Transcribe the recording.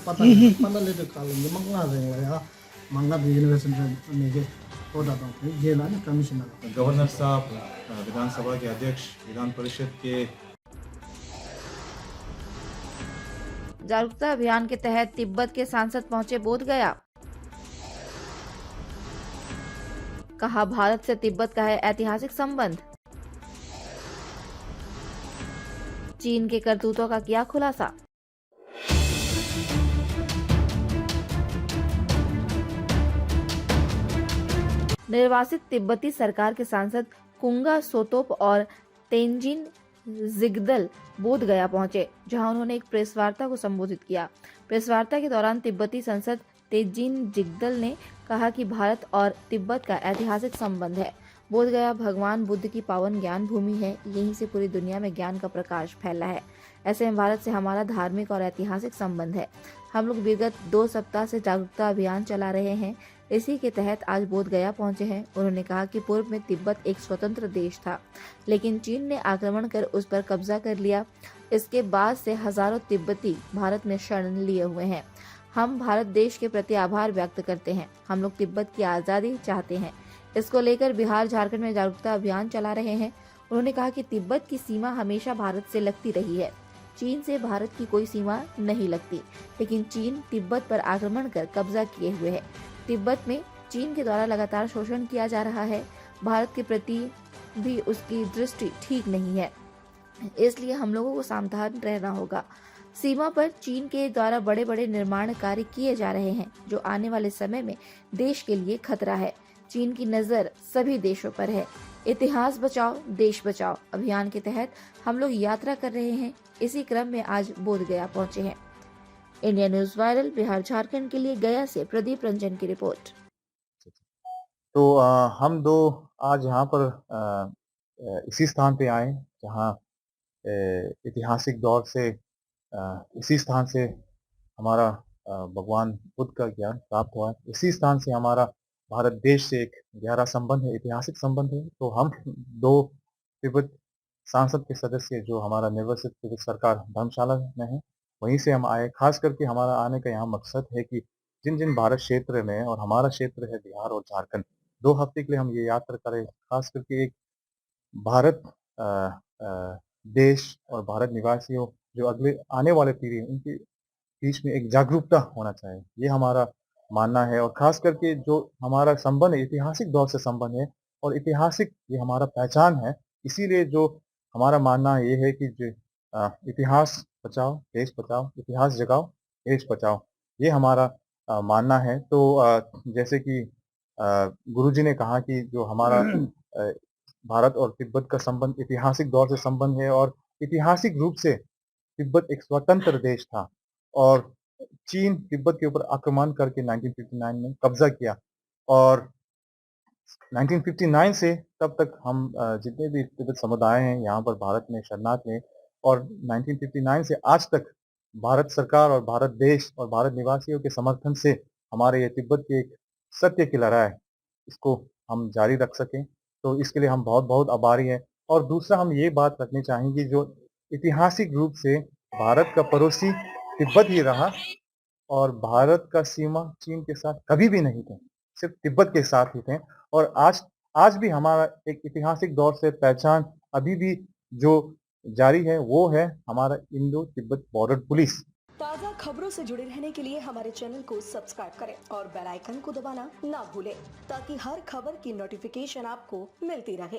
pata na panda le de kalang de mangla de ya mangla de university में के होता था ये ना कमिश्नर गवर्नर साहब, विधानसभा के अध्यक्ष, विधान परिषद के जागरूकता अभियान के तहत तिब्बत के सांसद पहुंचे बोध गया। कहा भारत से तिब्बत का है ऐतिहासिक संबंध। चीन के करतूतों का किया खुलासा। निर्वासित तिब्बती सरकार के सांसद कुंगा सोतोप और तेंजिन जिगदल बोध गया पहुंचे, जहां उन्होंने एक प्रेस वार्ता को संबोधित किया। प्रेस वार्ता के दौरान तिब्बती सांसद तेंजिन जिगदल ने कहा कि भारत और तिब्बत का ऐतिहासिक संबंध है। बोध गया भगवान बुद्ध की पावन ज्ञान भूमि है, यहीं से पूरी दुनिया में ज्ञान का प्रकाश फैला है। ऐसे में भारत से हमारा धार्मिक और ऐतिहासिक संबंध है। हम लोग विगत 2 सप्ताह से जागरूकता अभियान चला रहे हैं, इसी के तहत आज बोध गया पहुंचे हैं। उन्होंने कहा कि पूर्व में तिब्बत एक स्वतंत्र देश था, लेकिन चीन ने आक्रमण कर उस पर कब्जा कर लिया। इसके बाद से हजारों तिब्बती भारत में शरण लिए हुए हैं। हम भारत देश के प्रति आभार व्यक्त करते हैं। हम लोग तिब्बत की आज़ादी चाहते हैं। इसको लेकर बिहार झारखंड में जागरूकता अभियान चला रहे हैं। उन्होंने कहा कि तिब्बत की सीमा हमेशा भारत से लगती रही है। चीन से भारत की कोई सीमा नहीं लगती, लेकिन चीन तिब्बत पर आक्रमण कर कब्जा किए हुए है। तिब्बत में चीन के द्वारा लगातार शोषण किया जा रहा है। भारत के प्रति भी उसकी दृष्टि ठीक नहीं है, इसलिए हम लोगों को सावधान रहना होगा। सीमा पर चीन के द्वारा बड़े बड़े निर्माण कार्य किए जा रहे हैं, जो आने वाले समय में देश के लिए खतरा है। चीन की नजर सभी देशों पर है। इतिहास बचाओ देश बचाओ अभियान के तहत हम लोग यात्रा कर रहे हैं। इसी क्रम में आज बोध गया पहुंचे हैं। India news viral Bihar Jharkhand के लिए गया से प्रदीप रंजन की रिपोर्ट। तो हम दो आज यहाँ पर इसी स्थान पे आए जहाँ ऐतिहासिक दौर से इसी स्थान से हमारा भगवान बुद्ध का ज्ञान प्राप्त हुआ है। इसी स्थान से हमारा भारत देश से एक गहरा संबंध है, ऐतिहासिक संबंध है। तो हम दो तिब्बत सांसद के सदस्य जो हमारा निर्वासित तिब्बत सरकार धर्मशाला में है, वहीं से हम आए। खास करके हमारा आने का यहाँ मकसद है कि जिन जिन भारत क्षेत्र में और हमारा क्षेत्र है बिहार और झारखंड, 2 हफ्ते के लिए हम ये यात्रा करें। खास करके एक भारत अ, देश और भारत निवासियों जो अगले आने वाले पीढ़ी है उनके बीच में एक जागरूकता होना चाहिए, ये हमारा मानना है। और खास करके जो हमारा संबंध है ऐतिहासिक दौर से संबंध है और ऐतिहासिक ये हमारा पहचान है। इसीलिए जो हमारा मानना ये है कि जो इतिहास बचाओ देश बचाओ, इतिहास जगाओ देश बचाओ, ये हमारा मानना है। तो जैसे कि गुरुजी ने कहा कि जो हमारा अ, भारत और तिब्बत का संबंध ऐतिहासिक दौर से संबंध है और ऐतिहासिक रूप से तिब्बत एक स्वतंत्र देश था और चीन तिब्बत के ऊपर आक्रमण करके 1959 में कब्जा किया और 1959 से तब तक हम जितने भी तिब्बत समुदाय हैं यहाँ पर भारत में शरणार्थ हैं और 1959 से आज तक भारत सरकार और भारत देश और भारत निवासियों के समर्थन से हमारे ये तिब्बत की एक सत्य की लड़ाई इसको हम जारी रख सकें। तो इसके लिए हम बहुत बहुत आभारी हैं। और दूसरा हम ये बात रखनी चाहेंगे जो ऐतिहासिक रूप से भारत का पड़ोसी तिब्बत ही रहा और भारत का सीमा चीन के साथ कभी भी नहीं थे, सिर्फ तिब्बत के साथ ही थे। और आज आज भी हमारा एक ऐतिहासिक दौर से पहचान अभी भी जो जारी है वो है हमारा इंडो तिब्बत बॉर्डर पुलिस। ताज़ा खबरों से जुड़े रहने के लिए हमारे चैनल को सब्सक्राइब करें और बेल आइकन को दबाना ना भूलें, ताकि हर खबर की नोटिफिकेशन आपको मिलती रहे।